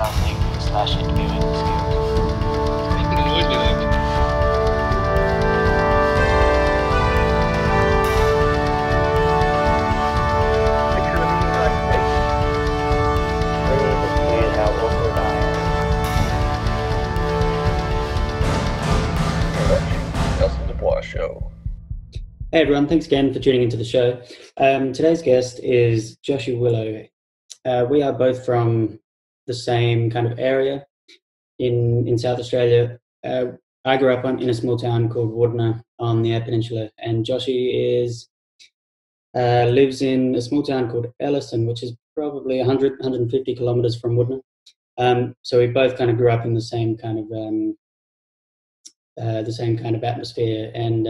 podcasting/interviewing skills. I think it'll always be like that. Nelson the Bois Show. Hey everyone, thanks again for tuning into the show. Today's guest is Joshy Willo. We are both from the same kind of area in South Australia. I grew up in a small town called Wardner on the Eyre Peninsula, and Joshy lives in a small town called Ellison, which is probably 150 kilometres from Wardner. So we both kind of grew up in the same kind of atmosphere, and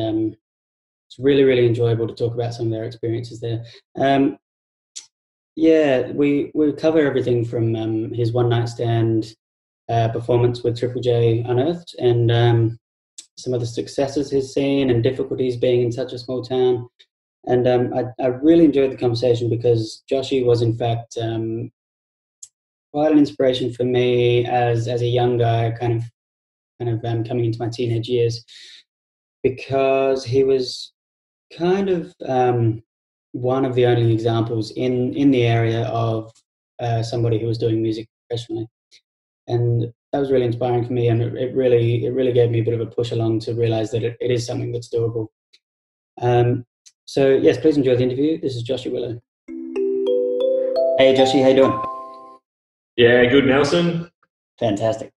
it's really, really enjoyable to talk about some of their experiences there. We cover everything from his one night stand performance with Triple J Unearthed, and some of the successes he's seen and difficulties being in such a small town. And I really enjoyed the conversation because Joshy was in fact quite an inspiration for me as a young guy, kind of coming into my teenage years, because he was kind of one of the only examples in the area of somebody who was doing music professionally, and that was really inspiring for me, and it really gave me a bit of a push along to realize that it is something that's doable. So yes, please enjoy the interview. This is Joshy Willo. Hey Joshy, how you doing? Yeah, good, Nelson. Fantastic.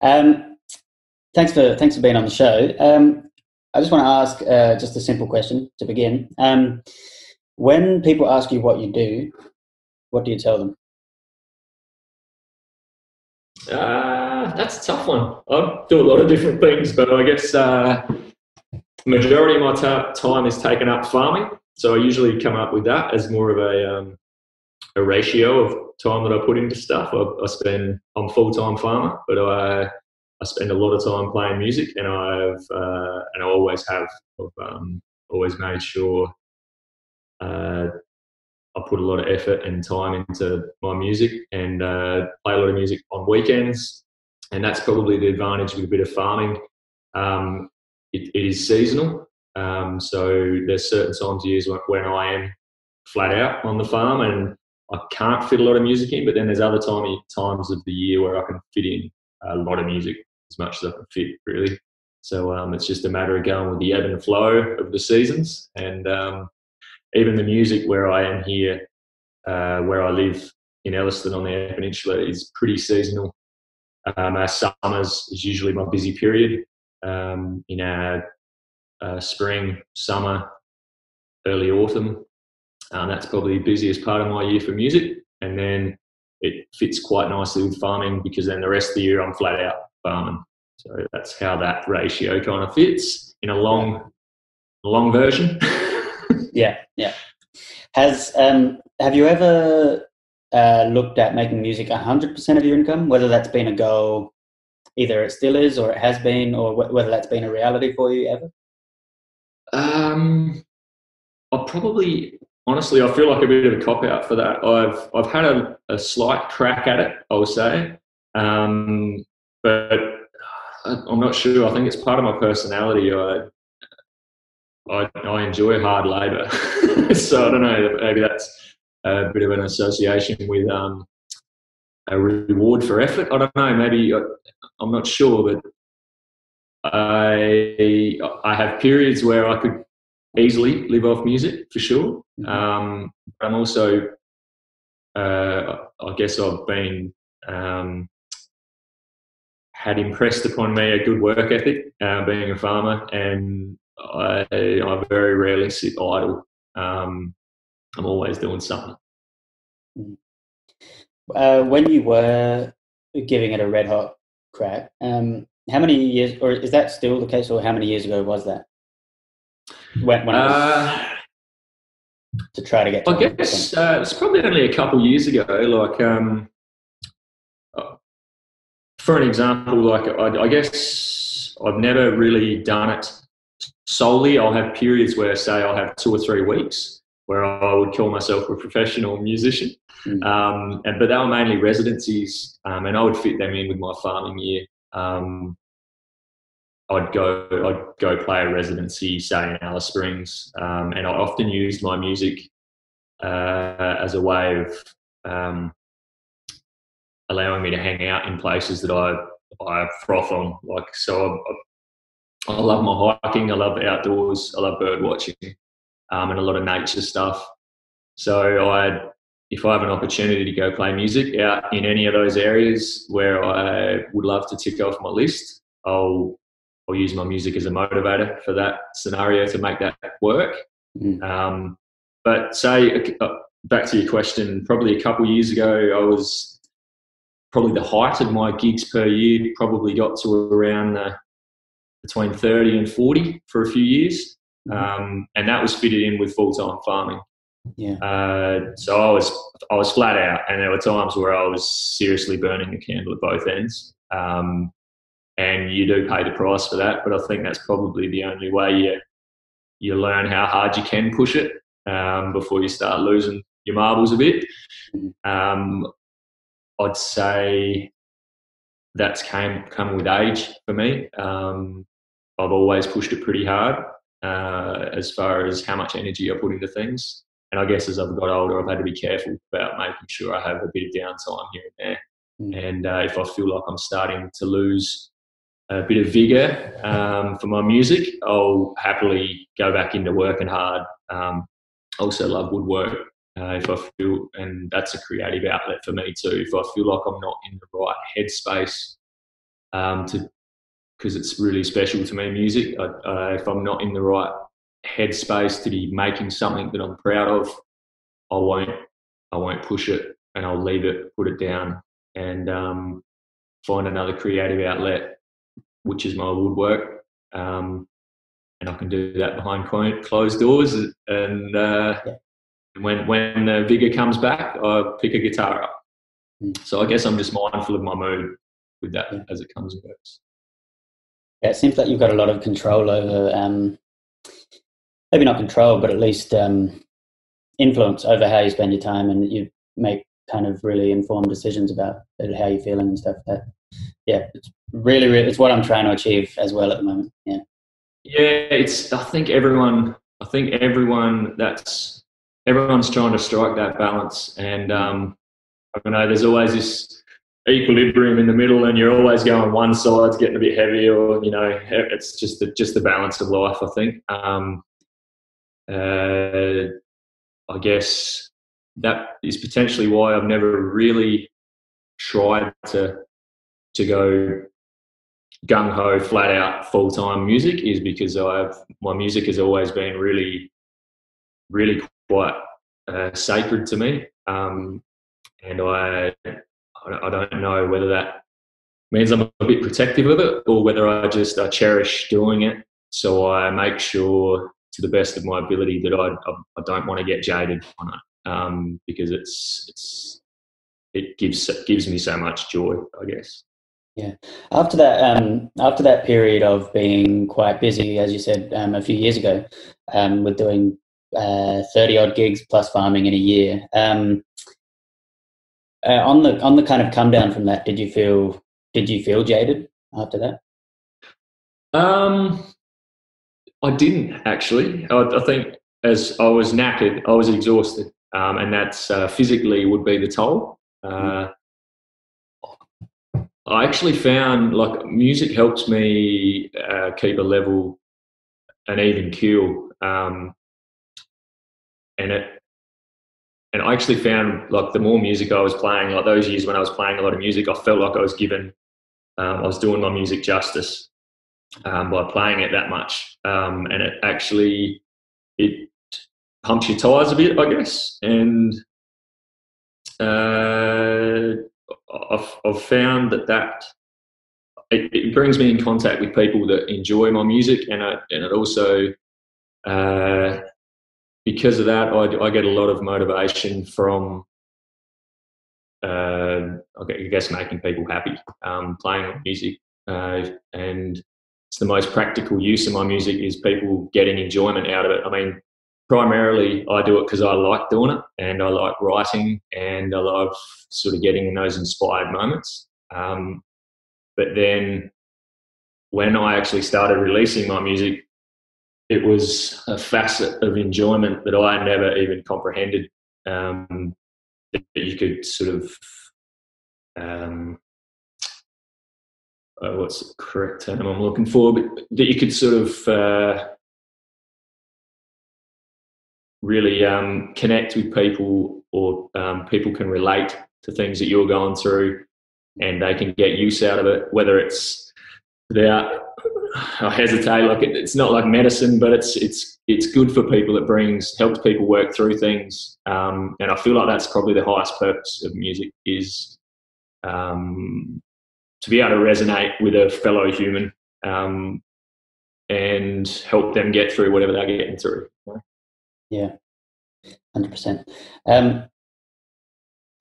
Thanks for being on the show. I just want to ask just a simple question to begin. When people ask you what you do, what do you tell them? That's a tough one. I do a lot of different things, but I guess majority of my time is taken up farming. So I usually come up with that as more of a ratio of time that I put into stuff. I'm a full-time farmer, but I spend a lot of time playing music, and I always have. I've always made sure I put a lot of effort and time into my music, and play a lot of music on weekends. And that's probably the advantage with a bit of farming. It is seasonal, so there's certain times of years when I am flat out on the farm and I can't fit a lot of music in, but then there's other times of the year where I can fit in a lot of music, as much as I can fit, really. So it's just a matter of going with the ebb and flow of the seasons. And even the music where I am here, where I live in Elliston on the Eyre Peninsula, is pretty seasonal. Our summers is usually my busy period. In our spring, summer, early autumn, that's probably the busiest part of my year for music. And then it fits quite nicely with farming, because then the rest of the year I'm flat out farming. So that's how that ratio kind of fits in a long version. Yeah. Have you ever looked at making music 100% of your income, whether that's been a goal, either it still is or it has been, or whether that's been a reality for you ever? Honestly, I feel like a bit of a cop-out for that. I've had a slight crack at it, I would say, but I'm not sure. I think it's part of my personality. I enjoy hard labour, so I don't know. Maybe that's a bit of an association with a reward for effort. I don't know. Maybe I'm not sure, but I have periods where I could easily live off music for sure. I'm also, I guess I've been had impressed upon me a good work ethic, being a farmer, and I very rarely sit idle. I'm always doing something. When you were giving it a red hot crack, how many years, or is that still the case, or how many years ago was that? When to try to get to, I guess it's probably only a couple of years ago. Like, for an example, like I guess I've never really done it solely. I'll have periods where, say, I'll have 2 or 3 weeks where I would call myself a professional musician. But they were mainly residencies, and I would fit them in with my farming year. I'd go play a residency, say in Alice Springs, and I often used my music as a way of allowing me to hang out in places that I froth on. Like, so I love my hiking, I love the outdoors, I love bird watching, and a lot of nature stuff. So if I have an opportunity to go play music out in any of those areas where I would love to tick off my list, I'll use my music as a motivator for that scenario to make that work. But say, back to your question, probably a couple of years ago, I was probably the height of my gigs per year probably got to around between 30 and 40 for a few years. And that was fitted in with full-time farming. So I was flat out, and there were times where I was seriously burning the candle at both ends. And you do pay the price for that, but I think that's probably the only way you learn how hard you can push it before you start losing your marbles a bit. I'd say that's come with age for me. I've always pushed it pretty hard as far as how much energy I put into things. And I guess as I've got older, I've had to be careful about making sure I have a bit of downtime here and there. And if I feel like I'm starting to lose a bit of vigour for my music, I'll happily go back into working hard. I also love woodwork if I feel, and that's a creative outlet for me too. If I feel like I'm not in the right headspace because it's really special to me, music. If I'm not in the right headspace to be making something that I'm proud of, I won't push it, and I'll leave it, put it down, and find another creative outlet, which is my woodwork. And I can do that behind closed doors. And when the vigour comes back, I pick a guitar up. So I guess I'm just mindful of my mood with that as it comes and goes. Yeah, it seems like you've got a lot of control over, maybe not control, but at least influence over how you spend your time, and you make kind of really informed decisions about how you're feeling and stuff. It's really, it's what I'm trying to achieve as well at the moment. I think everyone's trying to strike that balance, and I don't know, there's always this equilibrium in the middle, and you're always going one side's getting a bit heavy, or it's just the balance of life, I think. I guess that is potentially why I've never really tried to go gung-ho, flat out, full-time music, is because my music has always been really, really quite sacred to me. And I don't know whether that means I'm a bit protective of it, or whether I cherish doing it. So I make sure, to the best of my ability, that I don't want to get jaded on it, because it gives me so much joy, I guess. Yeah. After that period of being quite busy, as you said, a few years ago, with doing 30 odd gigs plus farming in a year, on the kind of come down from that, did you feel jaded after that? I didn't actually. I think as I was knackered, I was exhausted, and that's physically would be the toll. I actually found like music helps me keep a level, an even keel, and I actually found like the more music I was playing, like those years when I was playing a lot of music, I felt like I was doing my music justice by playing it that much, and it pumps your tires a bit, I guess, and I've found that it brings me in contact with people that enjoy my music, and it also because of that I get a lot of motivation from I guess making people happy, playing music, and it's the most practical use of my music is people getting enjoyment out of it. I mean, primarily I do it because I like doing it, and I like writing, and I love sort of getting in those inspired moments. But then when I actually started releasing my music, it was a facet of enjoyment that I never even comprehended, that you could sort of, what's the correct term I'm looking for, but that you could sort of really connect with people, or people can relate to things that you're going through, and they can get use out of it, whether it's without, I hesitate, like it's not like medicine, but it's good for people. It helps people work through things, and I feel like that's probably the highest purpose of music, is to be able to resonate with a fellow human, and help them get through whatever they're getting through. Yeah, 100%.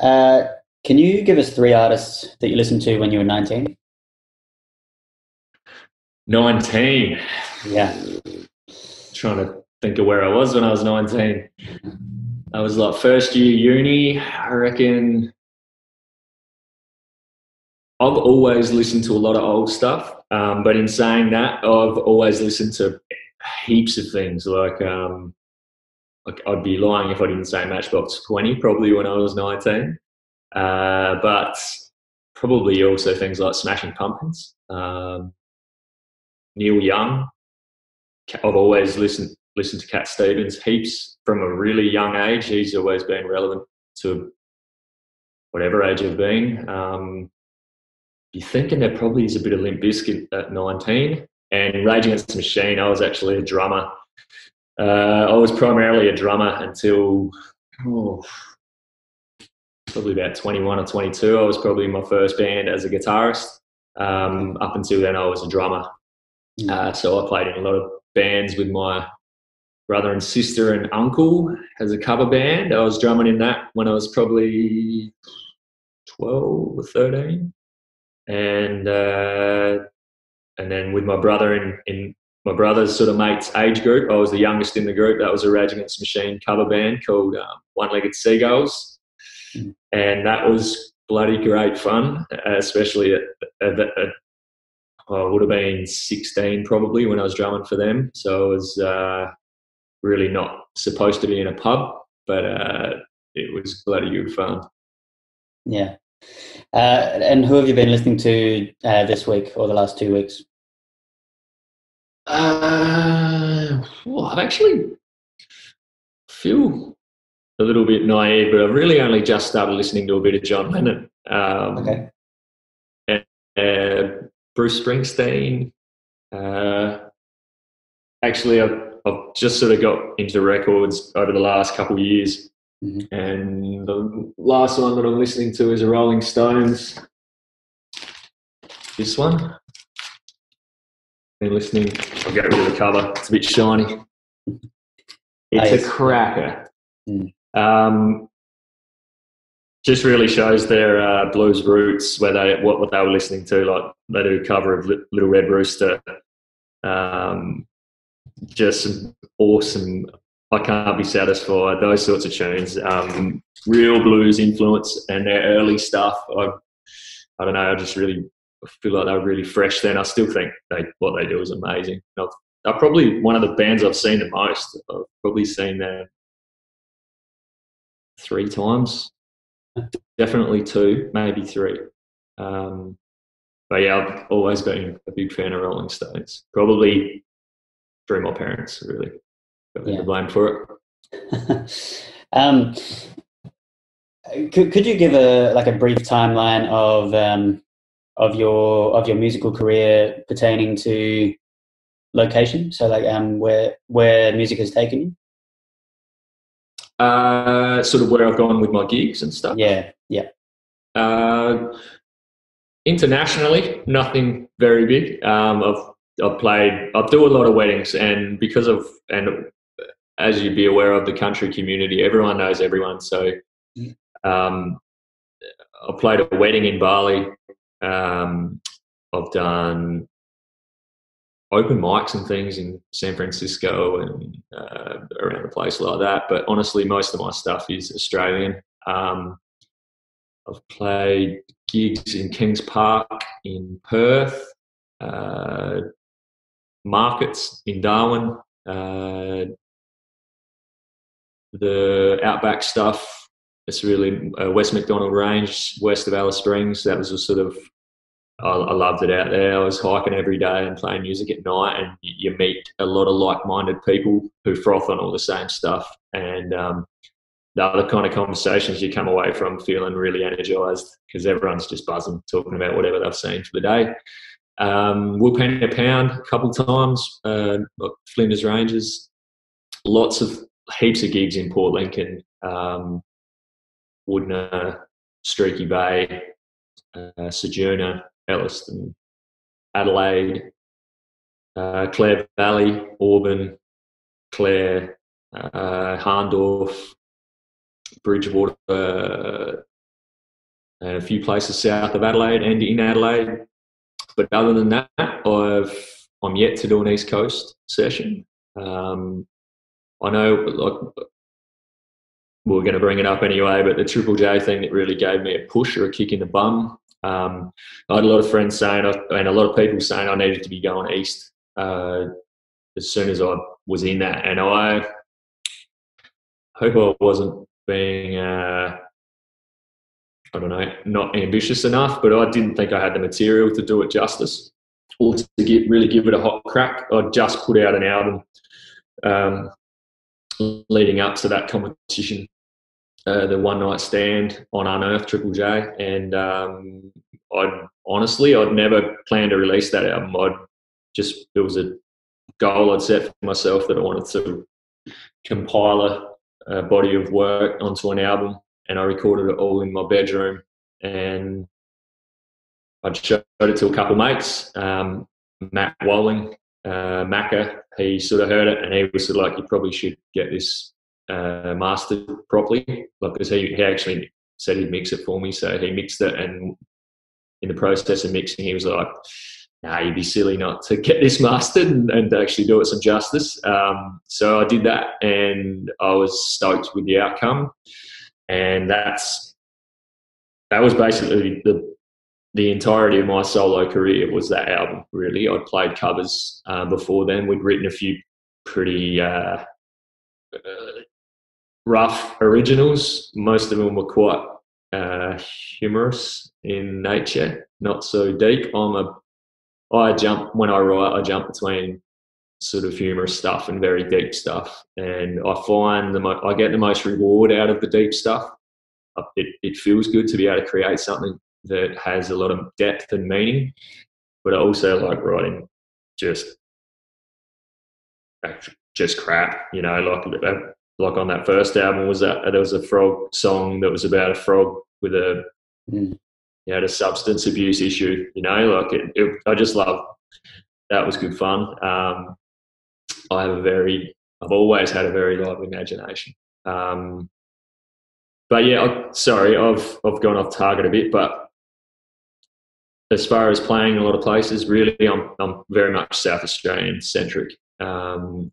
Can you give us 3 artists that you listened to when you were 19? 19. Yeah. Trying to think of where I was when I was 19. I was like first year uni, I reckon. I've always listened to a lot of old stuff, but in saying that, I've always listened to heaps of things. Like I'd be lying if I didn't say Matchbox 20 probably when I was 19, but probably also things like Smashing Pumpkins, Neil Young. I've always listened to Cat Stevens heaps from a really young age. He's always been relevant to whatever age I've been. You're thinking there probably is a bit of Limp Bizkit at 19. And Rage Against the Machine, I was actually a drummer. I was primarily a drummer until probably about 21 or 22. I was probably in my first band as a guitarist. Up until then, I was a drummer. So I played in a lot of bands with my brother and sister and uncle as a cover band. I was drumming in that when I was probably 12 or 13. And then with my brother in my brother's sort of mate's age group, I was the youngest in the group. That was a Rage Against the Machine cover band called One-Legged Seagulls, and that was bloody great fun, especially at I would have been 16 probably when I was drumming for them. So I was really not supposed to be in a pub, but it was bloody good fun. Yeah. And who have you been listening to this week or the last 2 weeks? I've actually feel a little bit naive, but I've really only just started listening to a bit of John Lennon. Okay. And Bruce Springsteen. Actually, I've just sort of got into records over the last couple of years. Mm-hmm. And the last one that I'm listening to is a Rolling Stones. This one. Been listening. I'll get rid of the cover. It's a bit shiny. It's a cracker. Just really shows their blues roots, what they were listening to. Like they do a cover of Little Red Rooster. Just some awesome. I Can't Be Satisfied, those sorts of tunes, real blues influence, and their early stuff. I don't know, I just really feel like they were really fresh then. I still think what they do is amazing. They're probably one of the bands I've seen the most. I've probably seen them 3 times, definitely 2, maybe 3. But yeah, I've always been a big fan of Rolling Stones, probably through my parents, really. To blame for it. Could you give a brief timeline of your musical career pertaining to location? So where music has taken you? Sort of where I've gone with my gigs and stuff. Yeah. Internationally, nothing very big. I do a lot of weddings, and as you'd be aware of the country community, everyone knows everyone. So I played a wedding in Bali. I've done open mics and things in San Francisco and around a place like that. But honestly, most of my stuff is Australian. I've played gigs in Kings Park in Perth, markets in Darwin, the outback stuff. It's really West MacDonald Range, west of Alice Springs. That was a sort of, I loved it out there. I was hiking every day and playing music at night, and you meet a lot of like-minded people who froth on all the same stuff. And the other kind of conversations you come away from feeling really energised because everyone's just buzzing, talking about whatever they've seen for the day. We'll Penny a Pound a couple times, like Flinders Ranges, heaps of gigs in Port Lincoln, Woodner, Streaky Bay, Sojourner, Elliston, Adelaide, Clare Valley, Auburn, Clare, Harndorf, Bridgewater, and a few places south of Adelaide and in Adelaide. But other than that, I'm yet to do an East Coast session. I know, like, we're going to bring it up anyway, but the Triple J thing that really gave me a push or a kick in the bum. I had a lot of friends saying, and a lot of people saying I needed to be going east as soon as I was in that. And I hope I wasn't being, I don't know, not ambitious enough, but I didn't think I had the material to do it justice or to really give it a hot crack. I just put out an album leading up to that competition, the One Night Stand on Unearthed Triple J, and I'd never planned to release that album. It was a goal I'd set for myself that I wanted to compile a body of work onto an album, and I recorded it all in my bedroom, and I showed it to a couple of mates. Matt Walling, Macca, he sort of heard it, and he was sort of like, you probably should get this mastered properly, like, because he actually said he'd mix it for me. So he mixed it, and in the process of mixing, he was like, nah, you'd be silly not to get this mastered and actually do it some justice. So I did that, and I was stoked with the outcome. And that was basically the entirety of my solo career was that album, really. I'd played covers before then. We'd written a few pretty rough originals. Most of them were quite humorous in nature, not so deep. When I write, I jump between sort of humorous stuff and very deep stuff. And I find I get the most reward out of the deep stuff. It feels good to be able to create something that has a lot of depth and meaning, but I also like writing just crap, you know, like on that first album there was a frog song that was about a frog with a substance abuse issue, you know, like I just love, that was good fun. I've always had a very lively imagination. But yeah, I've gone off target a bit, but as far as playing in a lot of places, really, I'm very much South Australian centric. The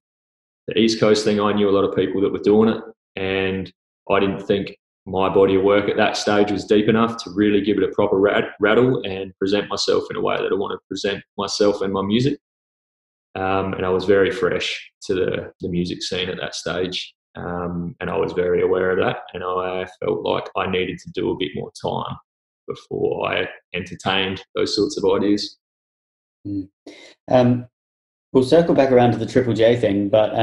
East Coast thing, I knew a lot of people that were doing it, and I didn't think my body of work at that stage was deep enough to really give it a proper rattle and present myself in a way that I want to present myself and my music. And I was very fresh to the music scene at that stage. And I was very aware of that, and I felt like I needed to do a bit more time before I entertained those sorts of ideas. We'll circle back around to the Triple J thing, but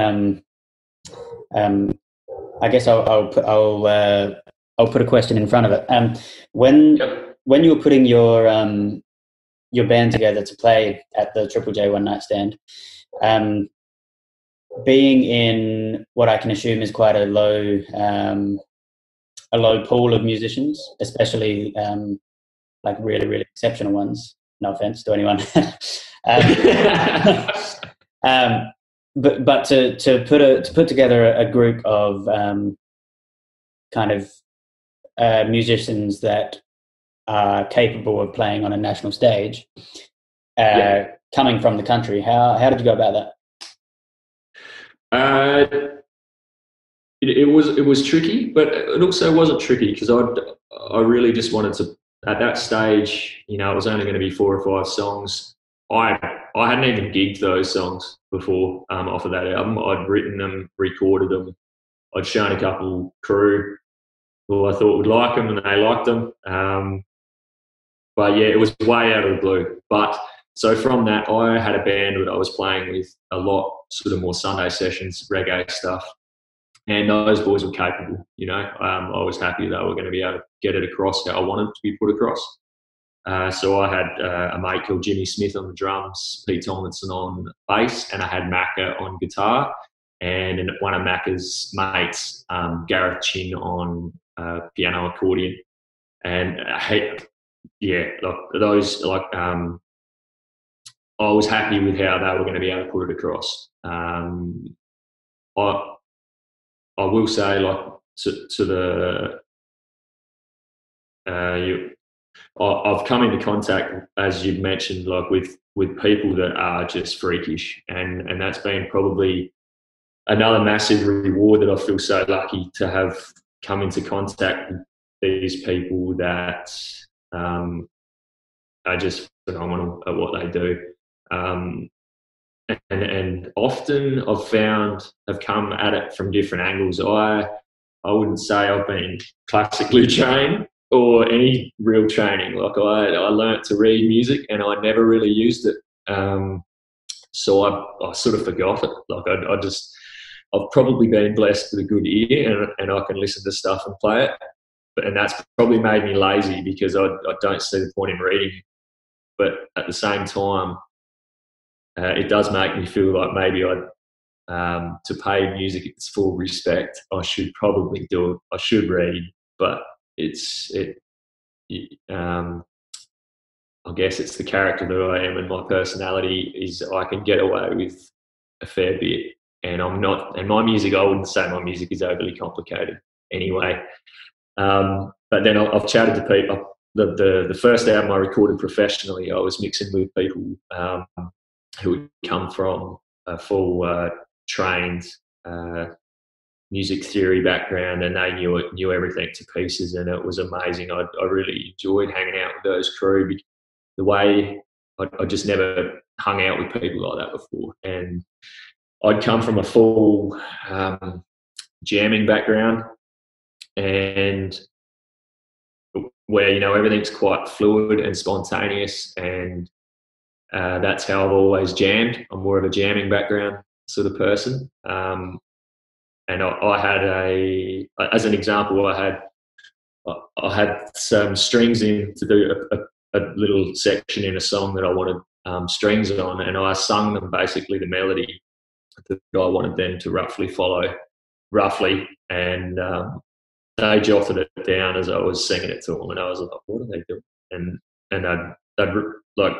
I guess I'll put a question in front of it. When you were putting your band together to play at the Triple J One Night Stand, being in what I can assume is quite a low pool of musicians, especially like really, really exceptional ones. No offense to anyone. But to put together a group of kind of musicians that are capable of playing on a national stage, coming from the country. How did you go about that? It was tricky, but it also wasn't tricky because I really just wanted to, at that stage, you know, it was only going to be 4 or 5 songs. I hadn't even gigged those songs before off of that album. I'd written them, recorded them. I'd shown a couple crew who I thought would like them, and they liked them. But yeah, it was way out of the blue. But so from that, I had a band that I was playing with a lot, sort of more Sunday sessions, reggae stuff. And those boys were capable, you know. I was happy they were going to be able to get it across how I wanted it to be put across. So I had a mate called Jimmy Smith on the drums, Pete Tomlinson on bass, and I had Macca on guitar, and one of Macca's mates, Gareth Chin, on piano accordion. And I was happy with how they were going to be able to put it across. I will say, like, to the I've come into contact, as you've mentioned, like with people that are just freakish, and that's been probably another massive reward that I feel so lucky to have come into contact with these people that are just phenomenal at what they do. And often I've found have come at it from different angles. I wouldn't say I've been classically trained or any real training. Like I learnt to read music and I never really used it. So I sort of forgot it. Like I've probably been blessed with a good ear and I can listen to stuff and play it. And that's probably made me lazy because I don't see the point in reading. But at the same time, it does make me feel like maybe to pay music its full respect, I should probably do it. I should read, but I guess it's the character that I am, and my personality is I can get away with a fair bit, and I'm not. And my music, I wouldn't say my music is overly complicated anyway. But then I've chatted to people. The first album I recorded professionally, I was mixing with people who would come from a full trained music theory background, and they knew everything to pieces, and it was amazing. I really enjoyed hanging out with those crew. The way I just never hung out with people like that before, and I'd come from a full jamming background, and where, you know, everything's quite fluid and spontaneous, and that's how I've always jammed. I'm more of a jamming background sort of person. And I had as an example, I had some strings in to do a little section in a song that I wanted strings on, and I sung them basically the melody that I wanted them to roughly follow, and they jotted it down as I was singing it to them, and I was like, what are they doing? And they'd like,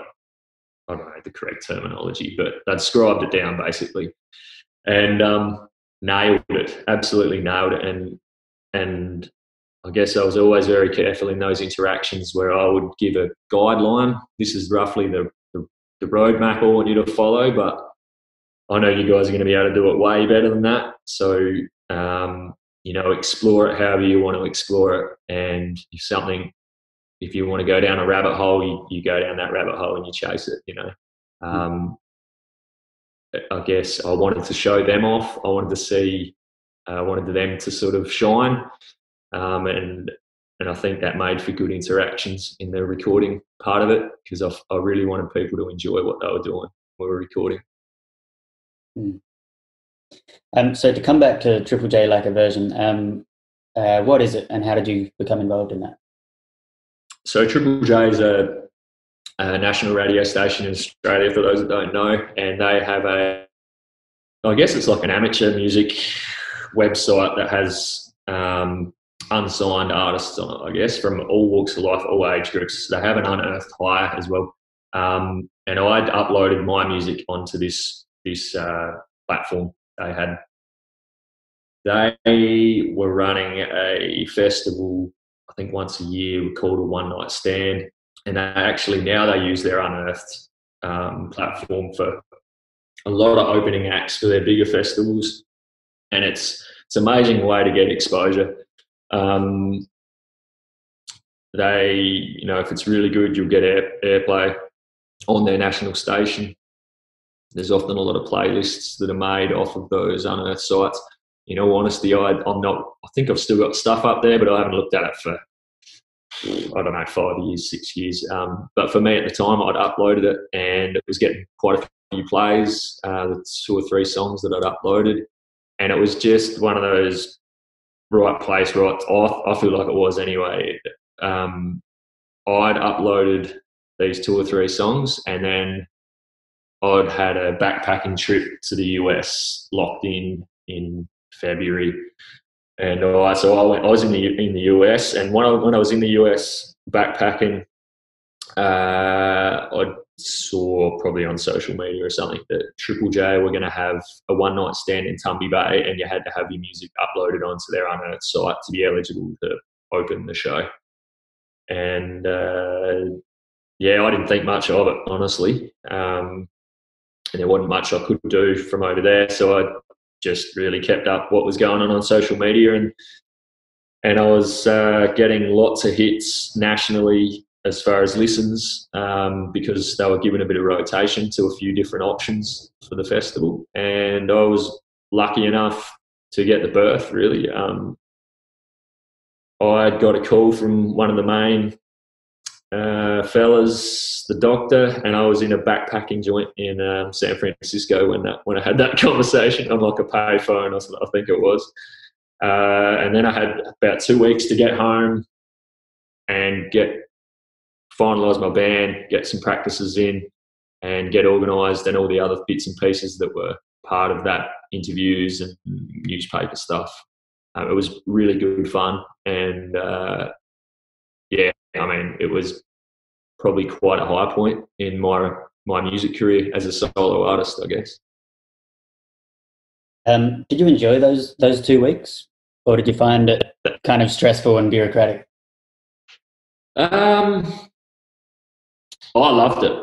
I don't know the correct terminology, but they'd scribed it down basically, and nailed it, absolutely nailed it. And I guess I was always very careful in those interactions where I would give a guideline. This is roughly the roadmap I want you to follow, but I know you guys are going to be able to do it way better than that. So, you know, explore it however you want to explore it. And if you want to go down a rabbit hole, you go down that rabbit hole and you chase it, you know. I guess I wanted to show them off. I wanted them to sort of shine. And I think that made for good interactions in the recording part of it, because I really wanted people to enjoy what they were doing when we were recording. So to come back to Triple J Like a Version, what is it and how did you become involved in that? So Triple J is a national radio station in Australia, for those that don't know, and they have I guess it's like an amateur music website that has unsigned artists on it, I guess, from all walks of life, all age groups. They have an Unearthed hire as well. And I'd uploaded my music onto this platform. They were running a festival, I think once a year, called a One Night Stand, and they use their Unearthed platform for a lot of opening acts for their bigger festivals, and it's an amazing way to get exposure. They, you know, if it's really good, you'll get airplay on their national station. There's often a lot of playlists that are made off of those Unearthed sites. In all honesty, I think I've still got stuff up there, but I haven't looked at it for, I don't know, 5 years, 6 years. But for me at the time, I'd uploaded it and it was getting quite a few plays, the 2 or 3 songs that I'd uploaded. And it was just one of those right place, right, I feel like it was anyway. I'd uploaded these 2 or 3 songs, and then I'd had a backpacking trip to the US locked in February, and so I was in the US, and when I was in the US backpacking, I saw probably on social media or something that Triple J were going to have a one night stand in Tumby Bay, and you had to have your music uploaded onto their Unearthed site to be eligible to open the show. And I didn't think much of it, honestly. And there wasn't much I could do from over there, so I just really kept up what was going on social media, and I was getting lots of hits nationally as far as listens, because they were given a bit of rotation to a few different options for the festival, and I was lucky enough to get the berth, really. I got a call from one of the main fellas, the doctor, and I was in a backpacking joint in San Francisco when I had that conversation on like a payphone, I think it was. And then I had about 2 weeks to get home and finalise my band, get some practices in, and get organised, and all the other bits and pieces that were part of that, interviews and newspaper stuff. It was really good fun, and it was probably quite a high point in my music career as a solo artist, I guess. Did you enjoy those 2 weeks, or did you find it kind of stressful and bureaucratic? I loved it.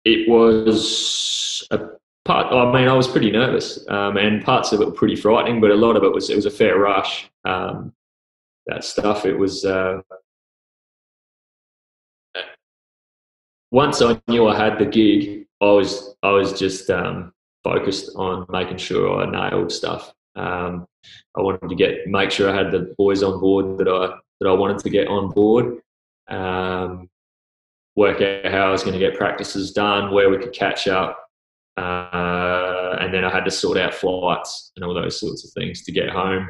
It was a part. I mean, I was pretty nervous, and parts of it were pretty frightening, but a lot of it was a fair rush. That stuff. It was. Once I knew I had the gig, I was just focused on making sure I nailed stuff. I wanted to make sure I had the boys on board that I wanted to get on board. Work out how I was going to get practices done, where we could catch up, and then I had to sort out flights and all those sorts of things to get home.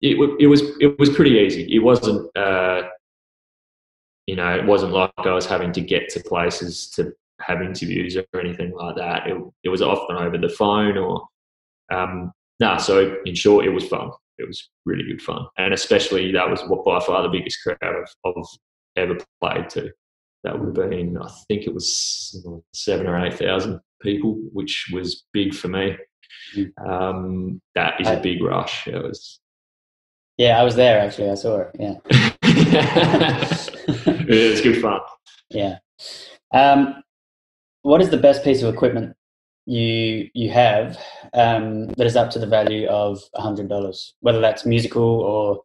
It was pretty easy. It wasn't. It wasn't like I was having to get to places to have interviews or anything like that. It was often over the phone or, so in short, it was fun. It was really good fun. And especially that was by far the biggest crowd I've ever played to. That would have been, I think it was 7,000 or 8,000 people, which was big for me. That is a big rush. It was. Yeah, I was there actually. I saw it. Yeah. It was good fun. Yeah. What is the best piece of equipment you have that is up to the value of $100? Whether that's musical or,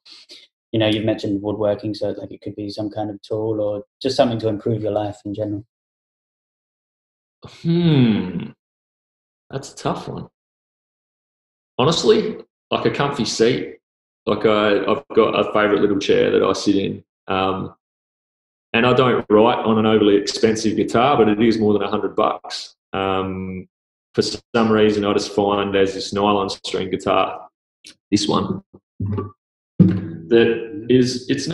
you've mentioned woodworking, so like it could be some kind of tool or just something to improve your life in general. That's a tough one. Honestly, like a comfy seat. Like I've got a favourite little chair that I sit in, and I don't write on an overly expensive guitar, but it is more than $100. For some reason, I just find there's this nylon string guitar, this one, that it's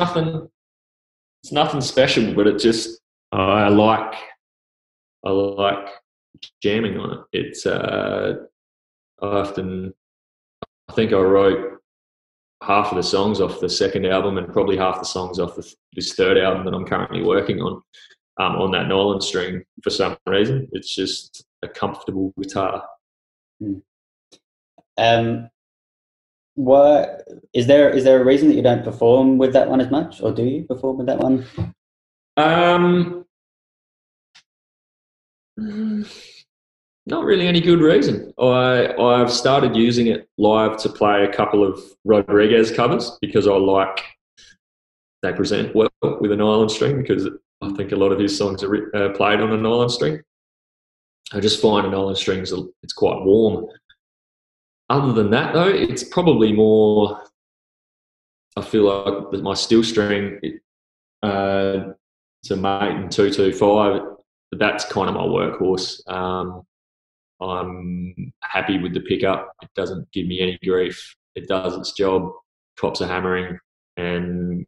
nothing special, but it just I like jamming on it. It's I think I wrote half of the songs off the second album and probably half the songs off this third album that I'm currently working on that nylon string for some reason. It's just a comfortable guitar. What is there a reason that you don't perform with that one as much, or do you perform with that one? Um, Not really any good reason. I've started using it live to play a couple of Rodriguez covers because they present well with a nylon string, because I think a lot of his songs are played on a nylon string. I just find a nylon string it's quite warm. Other than that, though, it's probably more. I feel like with my steel string, it's a Maiden 225. That's kind of my workhorse. I'm happy with the pickup. It doesn't give me any grief. It does its job. Cops are hammering, and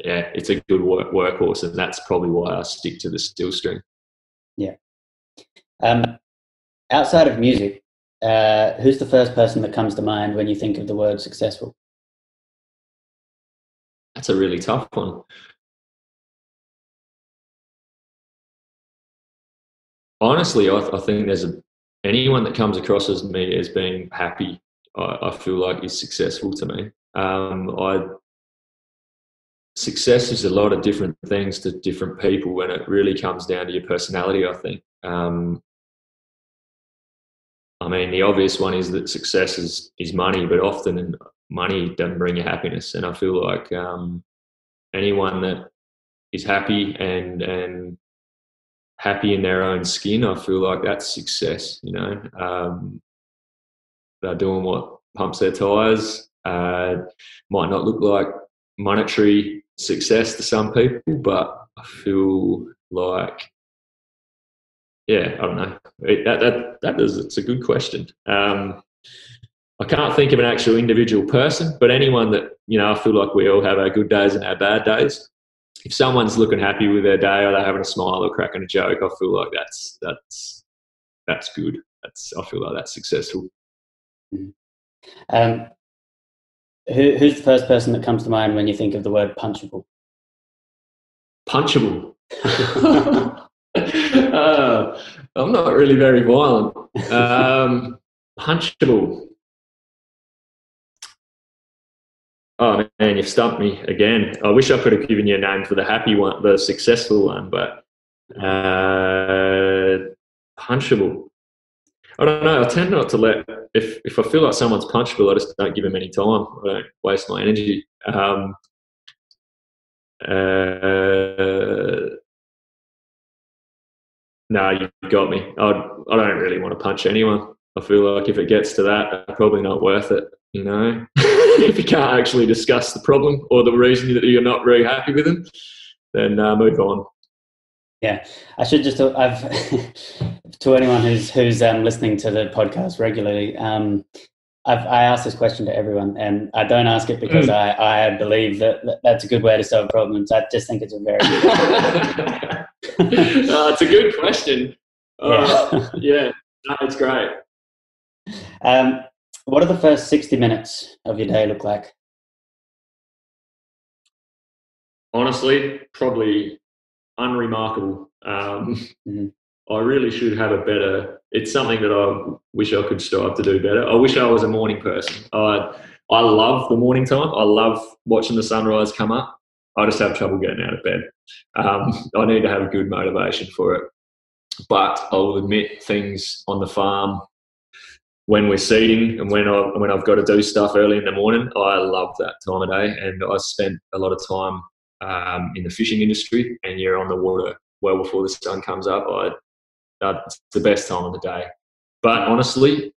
yeah, it's a good workhorse, and that's probably why I stick to the steel string. Yeah. Outside of music, who's the first person that comes to mind when you think of the word successful? That's a really tough one. Honestly, I think anyone that comes across as me as being happy, I feel like is successful to me. Success is a lot of different things to different people, and it really comes down to your personality, I think. I mean, the obvious one is that success is money, but often money doesn't bring you happiness. And I feel like anyone that is happy and happy in their own skin, I feel like that's success. They're doing what pumps their tires. Might not look like monetary success to some people, but I feel like, yeah, I don't know. It's a good question. I can't think of an actual individual person, but anyone that, I feel like we all have our good days and our bad days. If someone's looking happy with their day, or they're having a smile or cracking a joke, I feel like that's good. I feel like that's successful. Who's the first person that comes to mind when you think of the word punchable? Punchable. I'm not really very violent. Punchable. Oh man, you've stumped me again. I wish I could have given you a name for the happy one, the successful one, but punchable. I don't know. I tend not to if I feel like someone's punchable, I just don't give them any time. I don't waste my energy. No, you got me. I don't really want to punch anyone. I feel like if it gets to that, they're probably not worth it, If you can't actually discuss the problem or the reason that you're not very happy with them, then move on. Yeah, I should just. I've to anyone who's listening to the podcast regularly. I ask this question to everyone, and I don't ask it because I believe that's a good way to solve problems. I just think it's a very good no, it's a good question. Yeah, no, it's great. What do the first 60 minutes of your day look like? Honestly, probably unremarkable. I really should have a better. It's something that I wish I could strive to do better. I wish I was a morning person. I love the morning time. I love watching the sunrise come up. I just have trouble getting out of bed. I need to have a good motivation for it. But I'll admit, things on the farm, when we're seeding and when I've got to do stuff early in the morning, I love that time of day. And I spent a lot of time in the fishing industry, and you're on the water well before the sun comes up. It's the best time of the day. But honestly,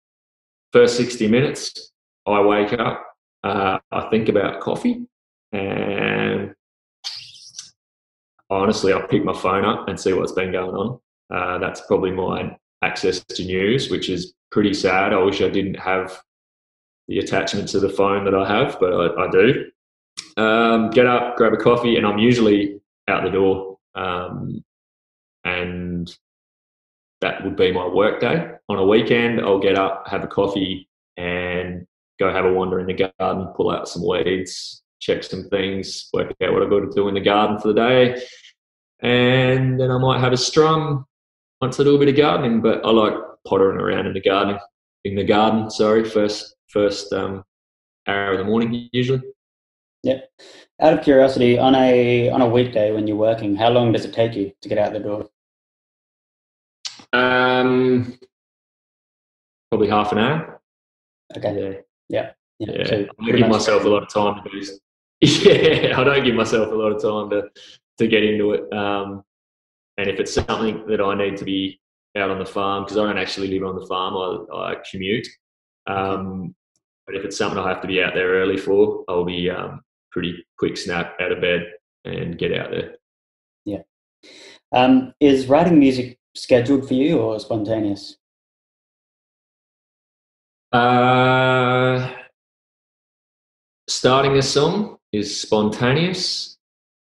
first 60 minutes, I wake up, I think about coffee, and honestly, I pick my phone up and see what's been going on. That's probably my access to news, which is pretty sad. I wish I didn't have the attachment to the phone that I have, but I do. Get up, grab a coffee, and I'm usually out the door. And that would be my work day. On a weekend, I'll get up, have a coffee, and go have a wander in the garden, pull out some weeds, check some things, work out what I've got to do in the garden for the day. And then I might have a strum once I do a bit of gardening, but I like pottering around in the garden, first hour of the morning usually. Yeah. Out of curiosity, on a weekday when you're working, how long does it take you to get out the door? Probably half an hour. Okay. Yeah. Yeah. So I don't give myself a lot of time to do. Yeah, I don't give myself a lot of time to get into it. And if it's something that I need to be out on the farm, because I don't actually live on the farm, I commute. But if it's something I have to be out there early for, I'll be pretty quick snap out of bed and get out there. Yeah. Is writing music scheduled for you or spontaneous? Starting a song is spontaneous.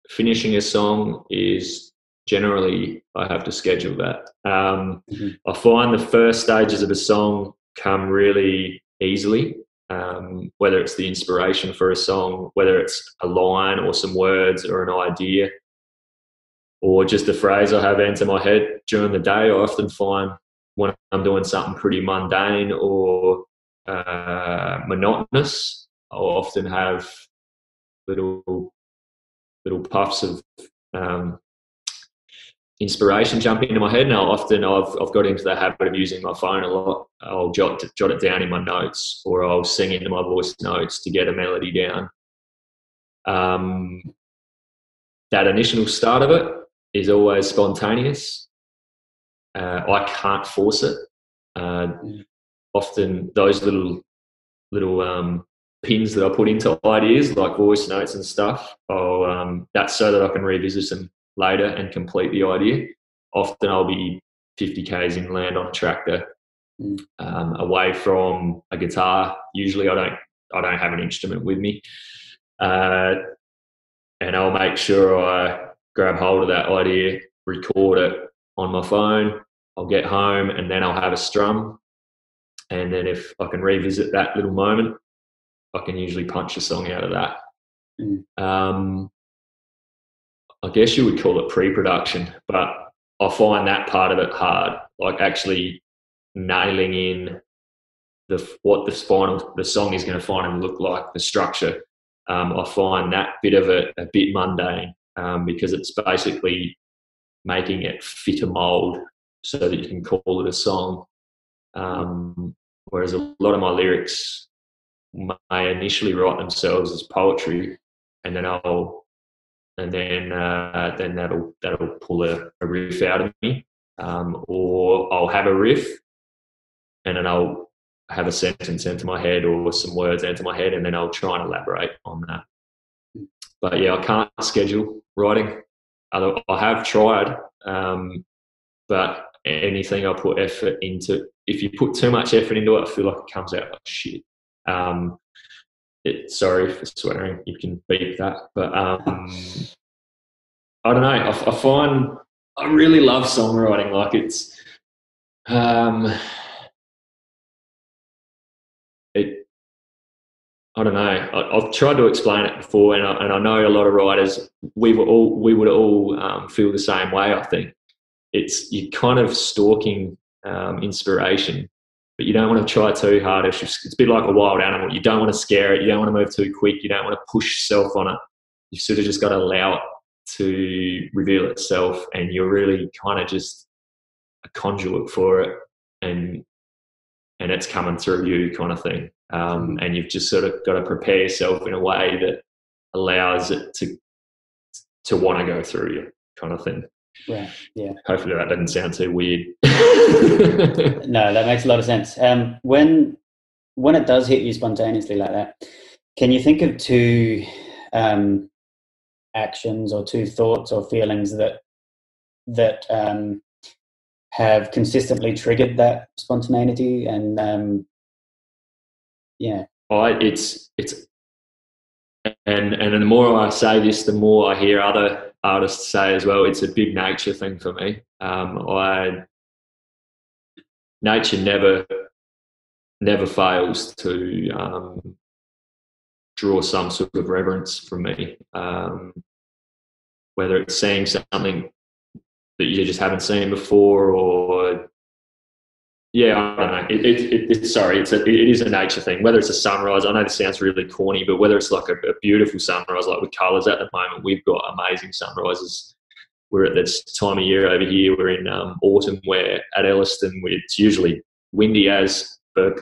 Finishing a song is generally I have to schedule that. I find the first stages of a song come really easily, whether it's the inspiration for a song, whether it's a line or some words or an idea, or just a phrase I have enter my head during the day. I often find when I'm doing something pretty mundane or monotonous, I'll often have little puffs of inspiration jump into my head, and I've got into the habit of using my phone a lot. I'll jot it down in my notes, or I'll sing into my voice notes to get a melody down. That initial start of it is always spontaneous. I can't force it. Often those little pins that I put into ideas, like voice notes and stuff, that's so that I can revisit them later and complete the idea. Often I'll be 50 k's inland on a tractor, away from a guitar. Usually I don't have an instrument with me, and I'll make sure I grab hold of that idea, record it on my phone. I'll get home and then I'll have a strum, and then if I can revisit that little moment, I can usually punch a song out of that. I guess you would call it pre-production, but I find that part of it hard, like actually nailing in what the song is going to finally look like, the structure. I find that bit of it a bit mundane, because it's basically making it fit a mold so that you can call it a song. Whereas a lot of my lyrics may initially write themselves as poetry, and then that'll pull a riff out of me, or I'll have a riff and then I'll have a sentence enter my head or some words enter my head, and then I'll try and elaborate on that. But yeah, I can't schedule writing. I have tried, but anything I put effort into, if you put too much effort into it, I feel like it comes out like shit. Sorry for swearing, you can beep that, but I don't know. I find I really love songwriting. Like it's, I don't know. I've tried to explain it before, and I know a lot of writers. We would all feel the same way. I think you're kind of stalking inspiration, but you don't want to try too hard. It's a bit like a wild animal. You don't want to scare it. You don't want to move too quick. You don't want to push yourself on it. You've sort of just got to allow it to reveal itself, and you're really kind of just a conduit for it, and it's coming through you, kind of thing. And you've just sort of got to prepare yourself in a way that allows it to want to go through you, kind of thing. Right. Yeah. Hopefully that doesn't sound too weird. No, that makes a lot of sense. When it does hit you spontaneously like that, can you think of two actions or two thoughts or feelings that have consistently triggered that spontaneity? And yeah, it's and the more I say this, the more I hear other artists say as well. It's a big nature thing for me. Nature never fails to draw some sort of reverence from me, whether it's seeing something that you just haven't seen before, or Yeah, I don't know. It is a nature thing. Whether it's a sunrise, I know this sounds really corny, but whether it's like a beautiful sunrise, like with colours at the moment, we've got amazing sunrises. We're at this time of year over here. We're in autumn, where at Elliston it's usually windy as for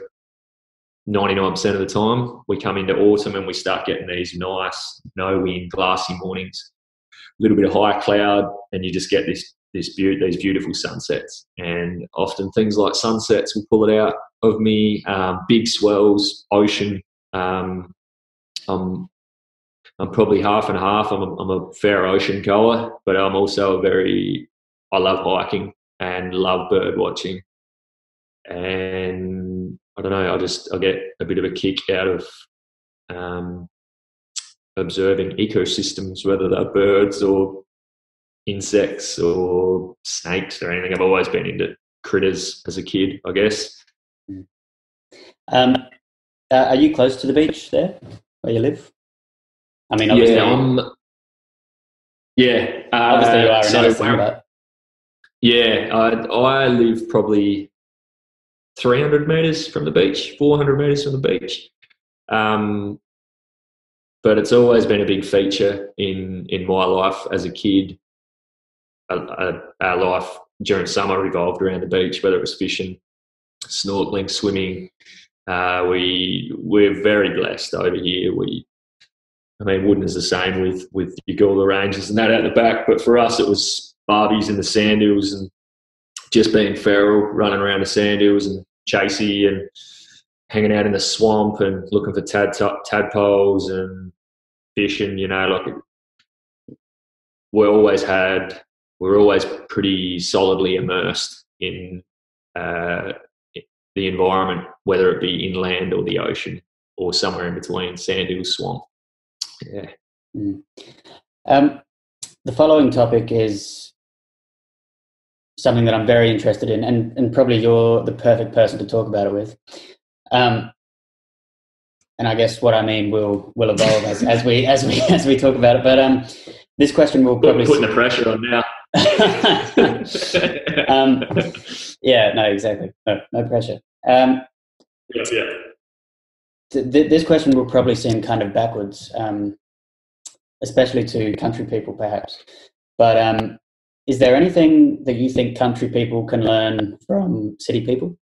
99% of the time. We come into autumn and we start getting these nice, no wind, glassy mornings, a little bit of high cloud, and you just get these beautiful sunsets. And often things like sunsets will pull it out of me. Big swells, ocean. I'm probably half and half. I'm a fair ocean goer, but I'm also I love hiking and love bird watching. And I don't know, I get a bit of a kick out of observing ecosystems, whether they're birds or insects or snakes or anything. I've always been into critters as a kid, I guess. Are you close to the beach there where you live? I mean, obviously, obviously you are in Edison, but yeah, I live probably 300 metres from the beach, 400 metres from the beach. But it's always been a big feature in my life as a kid. Our life during summer revolved around the beach, whether it was fishing, snorkeling, swimming. We're very blessed over here. Woodden's the same with your Gulls ranges and that out the back, but for us it was barbies in the sand hills and just being feral, running around the sand hills and chasey and hanging out in the swamp and looking for tadpoles and fishing. We're always pretty solidly immersed in the environment, whether it be inland or the ocean or somewhere in between, sand hills, swamp. Yeah. The following topic is something that I'm very interested in, and probably you're the perfect person to talk about it with. And I guess what I mean will evolve as we talk about it. But this question will probably putting the pressure on now. Yeah, no, exactly. No pressure. Yeah. This question will probably seem kind of backwards, especially to country people, perhaps. But is there anything that you think country people can learn from city people?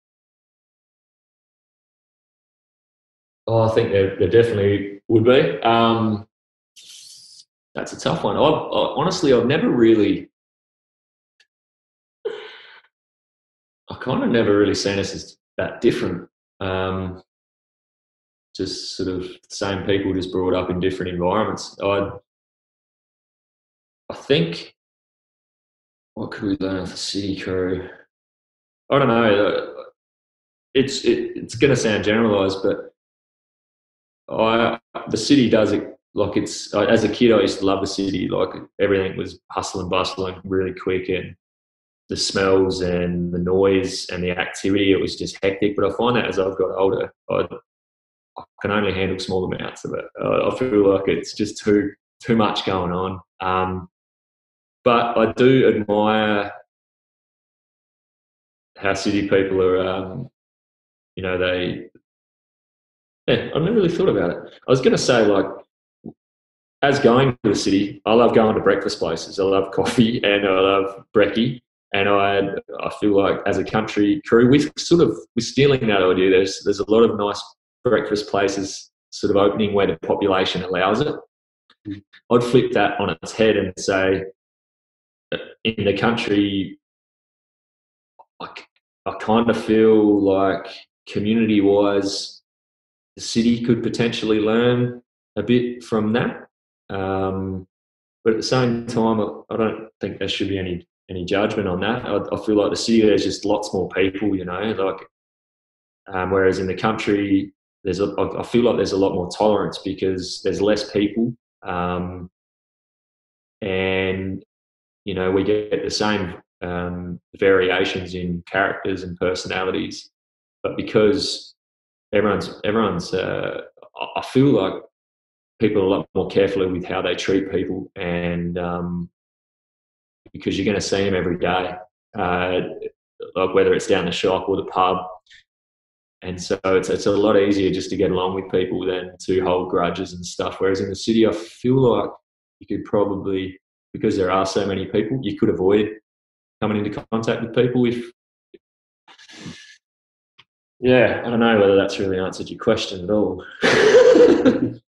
Oh, I think there definitely would be. That's a tough one. Honestly, I've never really... I kind of never really seen us as that different. Just sort of the same people, just brought up in different environments. I think, what could we learn off the city crew? I don't know. It's going to sound generalised, but the city does it like it's. As a kid, I used to love the city. Like everything was hustle and bustle and really quick, and the smells and the noise and the activity, it was just hectic. But I find that as I've got older, I can only handle small amounts of it. I feel like it's just too much going on. But I do admire how city people are. I've never really thought about it. I was going to say, like, as going to the city, I love going to breakfast places. I love coffee and I love brekkie. And I feel like as a country crew, we're stealing that idea. There's a lot of nice breakfast places sort of opening where the population allows it. I'd flip that on its head and say, in the country, I kind of feel like community-wise, the city could potentially learn a bit from that. But at the same time, I don't think there should be any judgment on that. I feel like the city, there's just lots more people, whereas in the country, I feel like there's a lot more tolerance because there's less people, and we get the same variations in characters and personalities, but because everyone's I feel like people are a lot more careful with how they treat people, and because you're going to see them every day. like whether it's down the shop or the pub. And so it's a lot easier just to get along with people than to hold grudges and stuff. Whereas in the city, I feel like you could probably, because there are so many people, you could avoid coming into contact with people if. Yeah, I don't know whether that's really answered your question at all.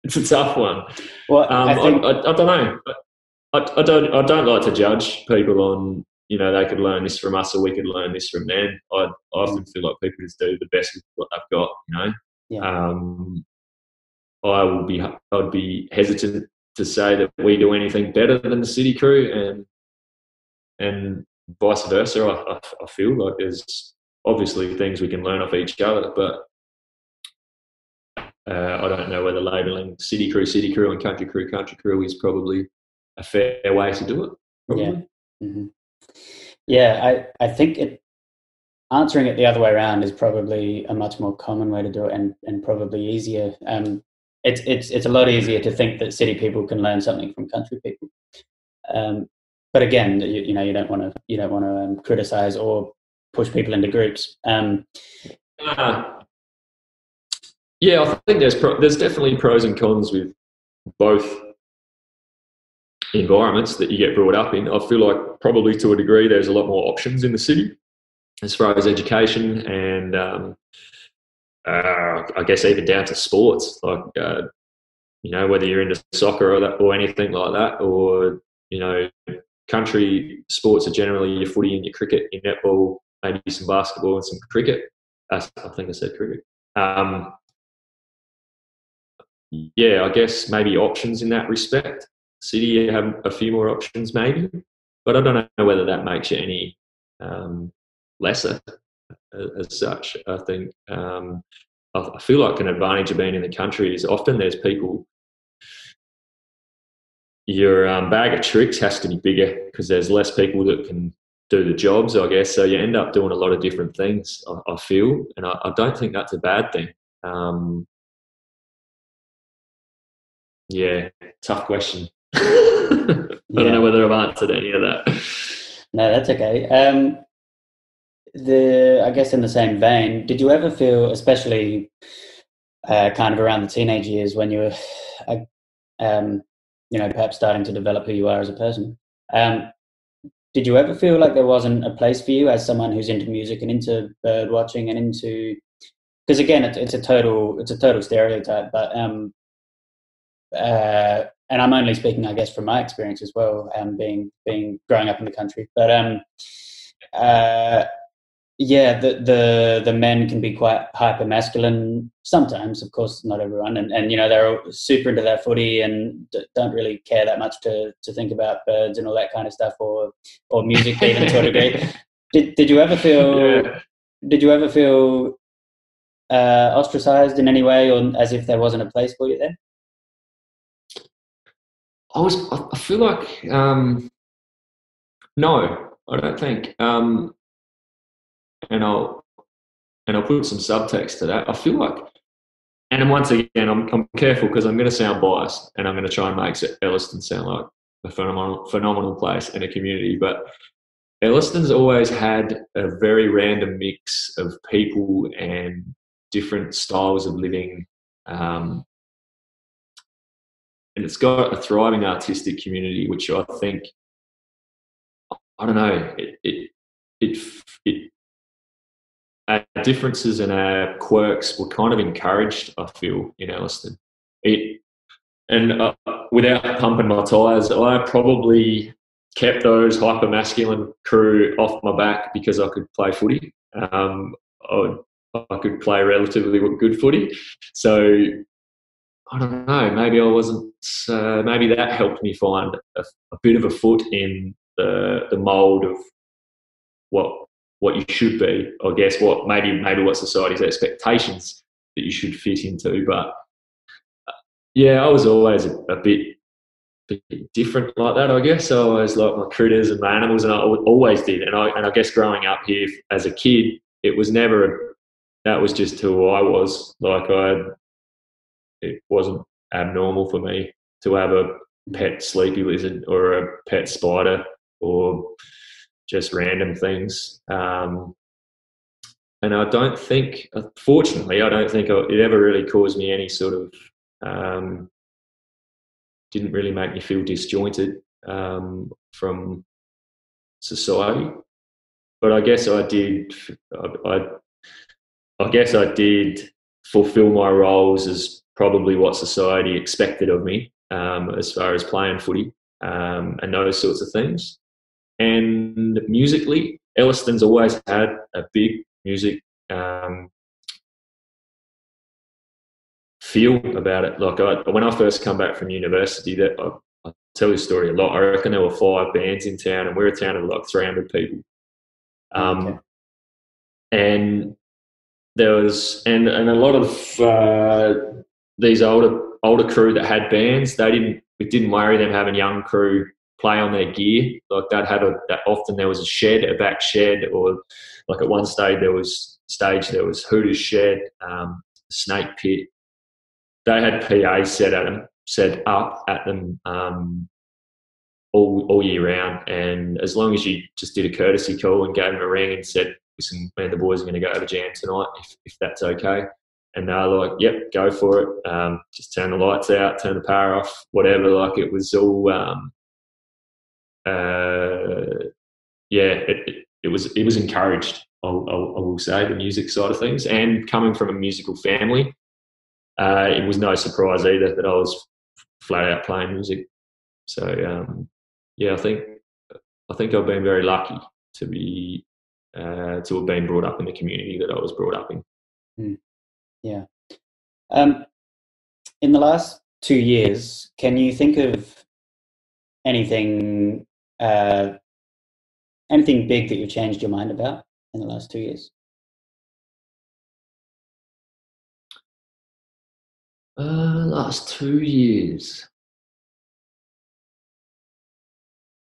It's a tough one. Well, I don't know. I don't like to judge people on, they could learn this from us or we could learn this from them. I often feel like people just do the best with what they've got, Yeah. I'd be hesitant to say that we do anything better than the city crew, and vice versa. I feel like there's obviously things we can learn off each other, but I don't know whether labelling city crew and country crew is probably a fair way to do it. Probably. Yeah. Mm-hmm. Yeah, I think answering it the other way around is probably a much more common way to do it, and probably easier. It's a lot easier to think that city people can learn something from country people. But again, you don't want to criticize or push people into groups. Yeah, I think there's definitely pros and cons with both environments that you get brought up in. I feel like probably to a degree there's a lot more options in the city as far as education and I guess even down to sports, like whether you're into soccer or anything like that, or country sports are generally your footy and your cricket, your netball, maybe some basketball and some cricket. I think I said cricket. Yeah, I guess maybe options in that respect. City, you have a few more options maybe, but I don't know whether that makes you any lesser as such. I think I feel like an advantage of being in the country is often there's people, your bag of tricks has to be bigger because there's less people that can do the jobs, I guess. So you end up doing a lot of different things, I feel, and I don't think that's a bad thing. Yeah, tough question. I don't know whether I've answered any of that. No, that's okay. I guess in the same vein, did you ever feel, especially kind of around the teenage years when you were, perhaps starting to develop who you are as a person, did you ever feel like there wasn't a place for you as someone who's into music and into bird watching and into, because again, it's a total stereotype, but and I'm only speaking, I guess, from my experience as well, being growing up in the country. But yeah, the men can be quite hyper masculine sometimes. Of course, not everyone, and they're super into their footy and don't really care that much to think about birds and all that kind of stuff, or music even to a degree. Did you ever feel? Yeah. Did you ever feel ostracized in any way, or as if there wasn't a place for you there? I feel like no, I don't think. And I'll put some subtext to that. I feel like, and once again, I'm careful because I'm going to sound biased, and I'm going to try and make Elliston sound like a phenomenal place and a community. But Elliston's always had a very random mix of people and different styles of living. And it's got a thriving artistic community, which I think, I don't know, our differences and our quirks were kind of encouraged, I feel, in Elliston. Without pumping my tyres, I probably kept those hyper-masculine crew off my back because I could play footy. I could play relatively good footy. So I don't know, maybe I wasn't, maybe that helped me find a bit of a foot in the mould of what you should be, I guess, maybe what society's expectations that you should fit into. But yeah, I was always a bit different like that, I guess. I always liked my critters and my animals, and I always did. And I guess growing up here as a kid, it was never, that was just who I was. Like it wasn't abnormal for me to have a pet sleepy lizard or a pet spider or just random things. And I don't think, fortunately, I don't think it ever really caused me any sort of, didn't really make me feel disjointed from society. But I guess I did, I guess I did fulfill my roles as probably what society expected of me, as far as playing footy and those sorts of things. And musically, Elliston's always had a big music feel about it. Like when I first come back from university, that I tell this story a lot. I reckon there were 5 bands in town, and we're a town of like 300 people. Okay. And there was and a lot of these older crew that had bands. It didn't worry them having young crew play on their gear. Like they'd have often there was a back shed, or like at one stage there was Hooters shed, Snake Pit. They had PAs set up at them all year round, and as long as you just did a courtesy call and gave them a ring and said, "Listen, man, the boys are going to go have a jam tonight, if that's okay," and they were like, "Yep, go for it. Just turn the lights out, turn the power off, whatever." Like it was all, it was encouraged. I will say, the music side of things, and coming from a musical family, it was no surprise either that I was flat out playing music. So I think I've been very lucky to have been brought up in the community that I was brought up in. Yeah. In the last 2 years, can you think of anything big that you've changed your mind about in the last 2 years? Last 2 years.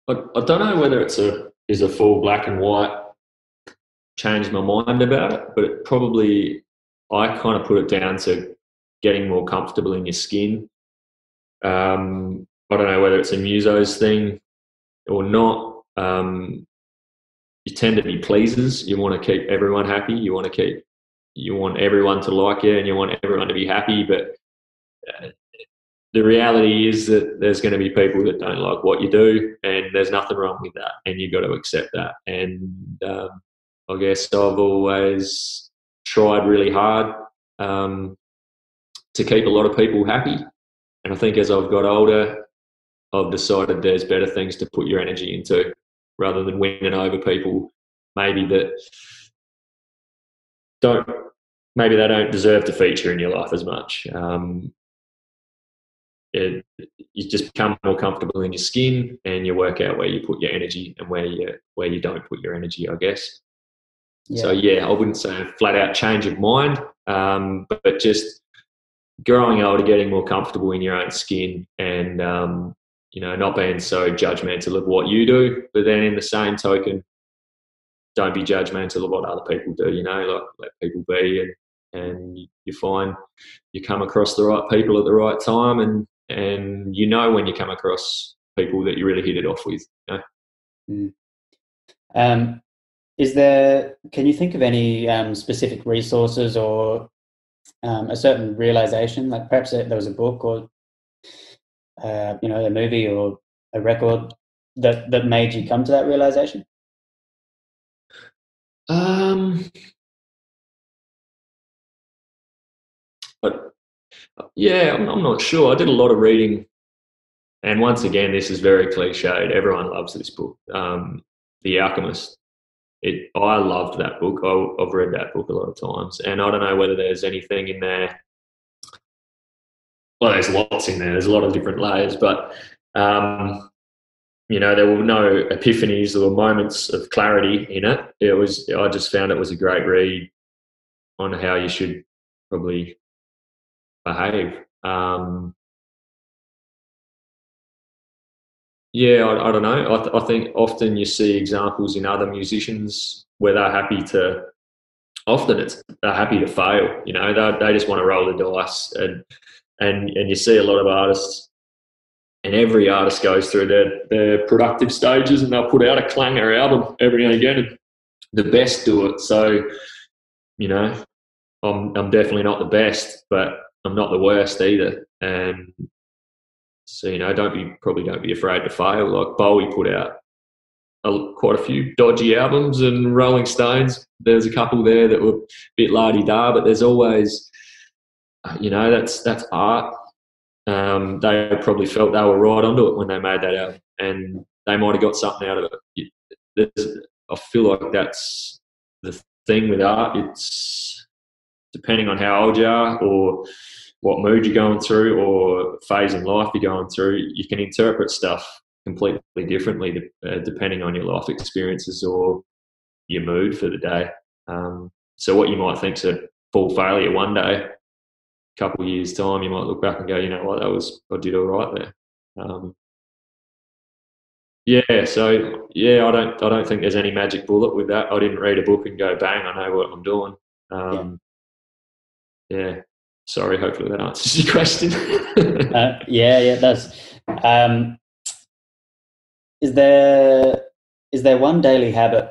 I don't know whether it's a full black and white changed my mind about it, but it probably, I kind of put it down to getting more comfortable in your skin. I don't know whether it's a musos thing or not. You tend to be pleasers. You want to keep everyone happy. You want everyone to like you, and you want everyone to be happy. But the reality is that there's going to be people that don't like what you do, and there's nothing wrong with that, and you've got to accept that. And I guess I've always tried really hard to keep a lot of people happy. And I think as I've got older, I've decided there's better things to put your energy into rather than winning over people maybe they don't deserve to feature in your life as much. You just become more comfortable in your skin, and you work out where you put your energy and where you don't put your energy, I guess. Yeah. So I wouldn't say a flat out change of mind, but just growing older, getting more comfortable in your own skin, and not being so judgmental of what you do. But then in the same token, don't be judgmental of what other people do. Like let people be, and you find you come across the right people at the right time, and when you come across people that you really hit it off with. Can you think of any specific resources or a certain realization, like perhaps there was a book or a movie or a record that made you come to that realization? I'm not sure. I did a lot of reading, and once again, this is very cliched. Everyone loves this book, The Alchemist. I loved that book. I've read that book a lot of times, and I don't know whether there's anything in there. Well, there's lots in there. There's a lot of different layers, but there were no epiphanies. There were moments of clarity in it. I just found it was a great read on how you should probably behave. I don't know. I think often you see examples in other musicians where they're happy to fail. They just want to roll the dice, and you see a lot of artists and every artist goes through their productive stages, and they'll put out a clanger album every now and again, and the best do it. So, you know, I'm definitely not the best, but I'm not the worst either. And so, you know, don't be afraid to fail. Like Bowie put out quite a few dodgy albums, and Rolling Stones, there's a couple there that were a bit la-di-da, but there's always, you know, that's art. They probably felt they were right onto it when they made that album, and they might have got something out of it. I feel like that's the thing with art. It's depending on how old you are, or what mood you're going through, or phase in life you're going through, you can interpret stuff completely differently depending on your life experiences or your mood for the day. So what you might think's a full failure one day, a couple of years' time, you might look back and go, you know what, I did all right there. I don't think there's any magic bullet with that. I didn't read a book and go, bang, I know what I'm doing. Sorry, hopefully that answers your question. It does. Is there one daily habit,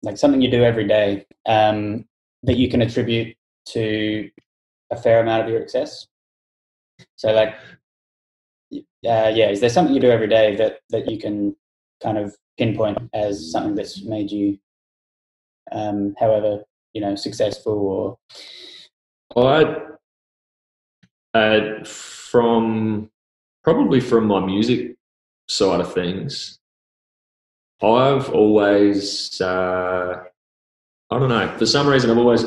like something you do every day, that you can attribute to a fair amount of your success? So, like, is there something you do every day that you can kind of pinpoint as something that's made you, however, you know, successful? Or probably from my music side of things, I've always, I don't know, for some reason I've always,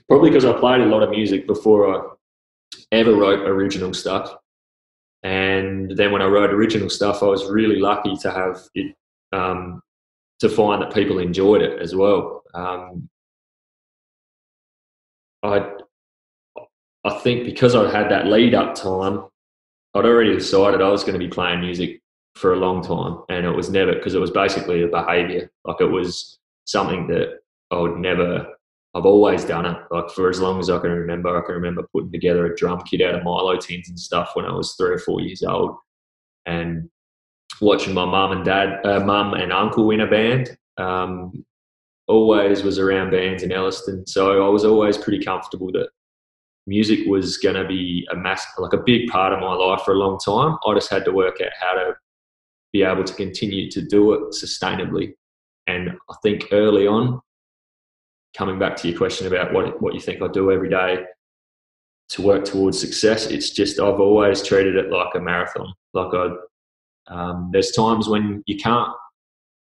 probably because I played a lot of music before I ever wrote original stuff. And then when I wrote original stuff, I was really lucky to have it, to find that people enjoyed it as well. I think because I had that lead up time, I'd already decided I was going to be playing music for a long time, and it was never, because it was basically a behaviour. Like, it was something that I've always done it. Like, for as long as I can remember putting together a drum kit out of Milo tins and stuff when I was 3 or 4 years old, and watching my mum and uncle in a band. Always was around bands in Elliston, so I was always pretty comfortable that music was going to be a big part of my life for a long time. I just had to work out how to be able to continue to do it sustainably. And I think early on, coming back to your question about what you think I do every day to work towards success, it's just I've always treated it like a marathon. Like, there's times when you can't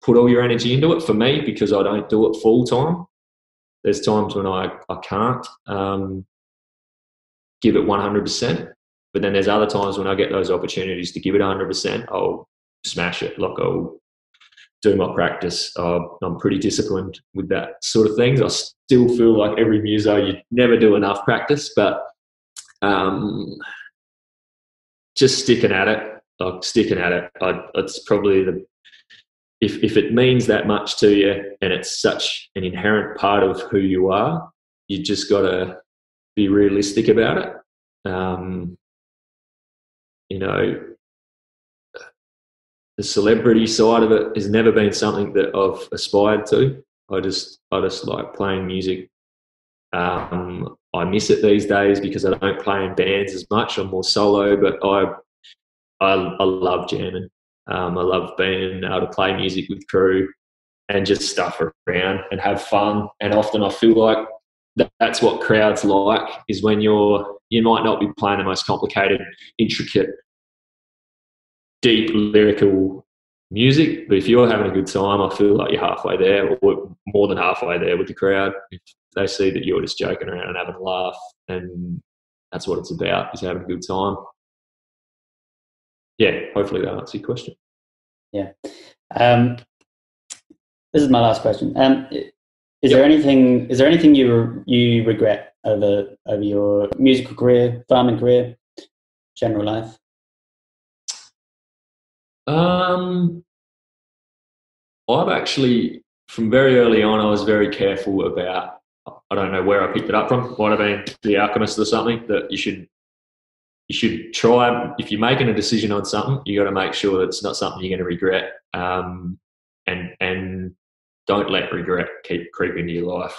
put all your energy into it, for me, because I don't do it full time. There's times when I can't give it 100%, but then there's other times when I get those opportunities to give it 100%, I'll smash it. Like, I'll do my practice. I'm pretty disciplined with that sort of things. I still feel like every muso, you never do enough practice, but just sticking at it. It's probably if it means that much to you and it's such an inherent part of who you are, you just got to be realistic about it. You know, the celebrity side of it has never been something that I've aspired to. I just like playing music. I miss it these days because I don't play in bands as much. I'm more solo, but I love jamming. I love being able to play music with crew and just stuff around and have fun. And often I feel like that's what crowds like, is when you might not be playing the most complicated, intricate, deep lyrical music, but if you're having a good time, I feel like you're halfway there, or more than halfway there with the crowd. If they see that you're just joking around and having a laugh, and that's what it's about, is having a good time. Yeah, hopefully that answers your question. Yeah. This is my last question. Is there anything you regret over your musical career, farming career, general life? I've actually, from very early on, I was very careful about, I don't know where I picked it up from, might have been The Alchemist or something, that you should you should try, if you're making a decision on something, you got to make sure it's not something you're going to regret, and don't let regret creep into your life.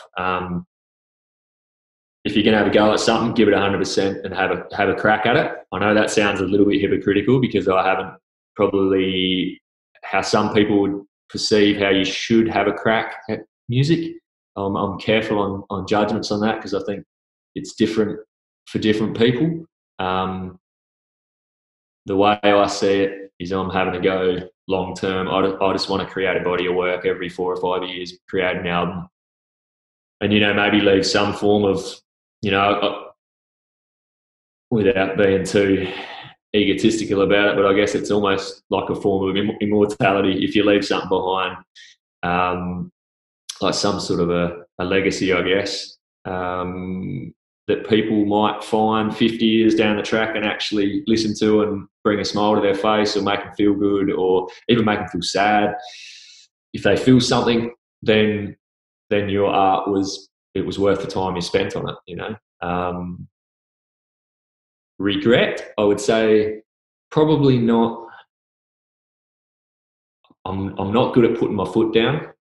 If you're going to have a go at something, give it 100% and have a crack at it. I know that sounds a little bit hypocritical because I haven't probably how some people would perceive how you should have a crack at music. I'm careful on judgments on that because I think it's different for different people. The way I see it is I'm having a go long term. I just want to create a body of work every 4 or 5 years, create an album, and maybe leave some form of, without being too egotistical about it, but I guess it's almost like a form of immortality if you leave something behind, like some sort of a legacy, I guess, that people might find 50 years down the track and actually listen to and bring a smile to their face or make them feel good or even make them feel sad. If they feel something, then your art was worth the time you spent on it, regret, I would say probably not. I'm not good at putting my foot down.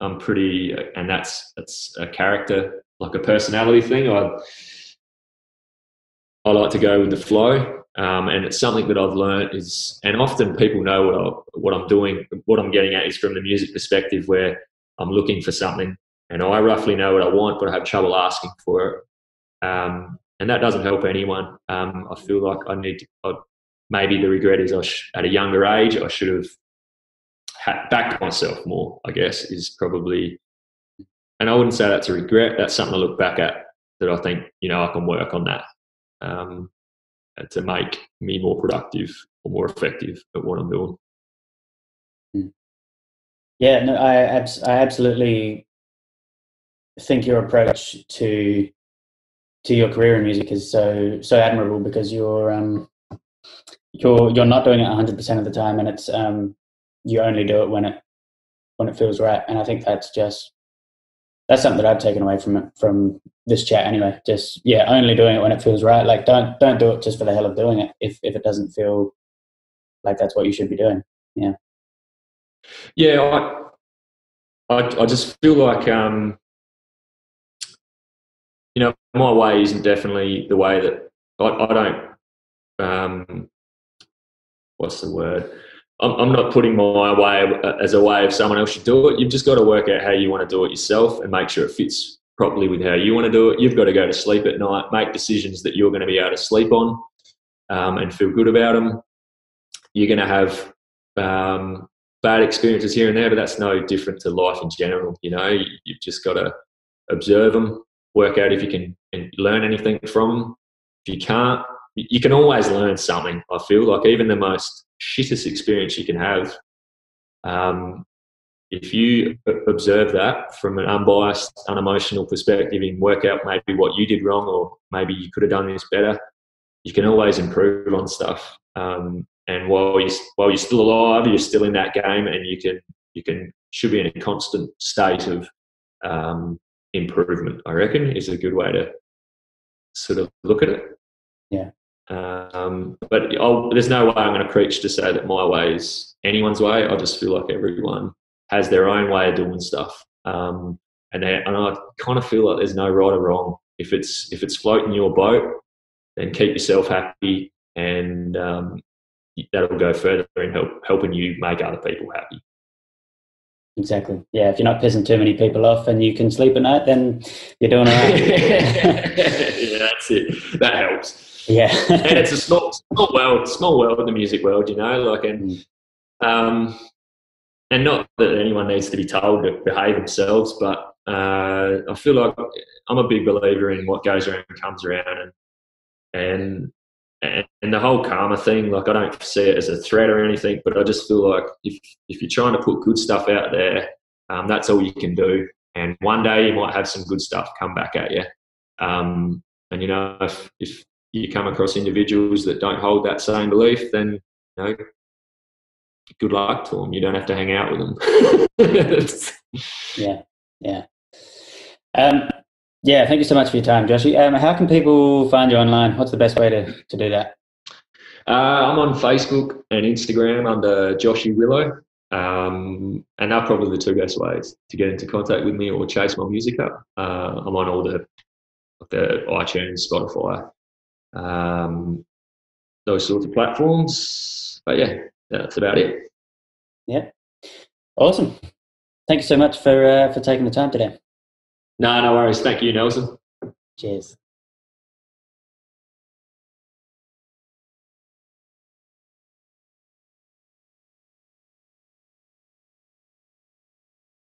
I'm pretty, and that's a character, like a personality thing. I like to go with the flow, and it's something that I've learned is, and often people know what I'm doing. What I'm getting at is from the music perspective, where I'm looking for something, and I roughly know what I want, but I have trouble asking for it, and that doesn't help anyone. I feel like maybe the regret is at a younger age I should have backed myself more, I guess, is probably, and I wouldn't say that's a regret. That's something I look back at that I think, I can work on that to make me more productive or more effective at what I'm doing. Yeah, no, I absolutely think your approach to your career in music is so admirable, because you're not doing it 100% of the time, and it's you only do it when it feels right. And I think that's something that I've taken away from this chat anyway. Just only doing it when it feels right. Like don't do it just for the hell of doing it if it doesn't feel like that's what you should be doing. I just feel like my way isn't definitely the way that I don't what's the word? I'm not putting my way as a way of someone else should do it. You've just got to work out how you want to do it yourself and make sure it fits properly with how you want to do it. You've got to go to sleep at night, make decisions that you're going to be able to sleep on, and feel good about them. You're going to have bad experiences here and there, but that's no different to life in general. You've just got to observe them, work out if you can learn anything from them. If you can't, you can always learn something. I feel like even the most shittest experience you can have, if you observe that from an unbiased, unemotional perspective and work out maybe what you did wrong or maybe you could have done this better, you can always improve on stuff. And while you're still alive, you're still in that game, and you should be in a constant state of improvement, I reckon, is a good way to sort of look at it. Yeah. But there's no way I'm going to preach to say that my way is anyone's way. I just feel like everyone has their own way of doing stuff, and I kind of feel like there's no right or wrong. If it's floating your boat, then keep yourself happy, and that'll go further in helping you make other people happy. Exactly. Yeah, if you're not pissing too many people off and you can sleep at night, then you're doing all right. Yeah, that's it. That helps. Yeah. And it's a small world, the music world, and not that anyone needs to be told to behave themselves, but I feel like I'm a big believer in what goes around comes around, and the whole karma thing, like I don't see it as a threat or anything, but I just feel like if you're trying to put good stuff out there, that's all you can do. And one day you might have some good stuff come back at you. And if you come across individuals that don't hold that same belief, then good luck to them. You don't have to hang out with them. Yeah. Yeah, thank you so much for your time, Joshy. How can people find you online? What's the best way to do that? I'm on Facebook and Instagram under Joshy Willo, and they're probably the two best ways to get into contact with me or chase my music up. I'm on all the iTunes, Spotify, those sorts of platforms. But yeah, that's about it. Yeah, awesome. Thank you so much for taking the time today. No worries. Thank you, Nelson. Cheers.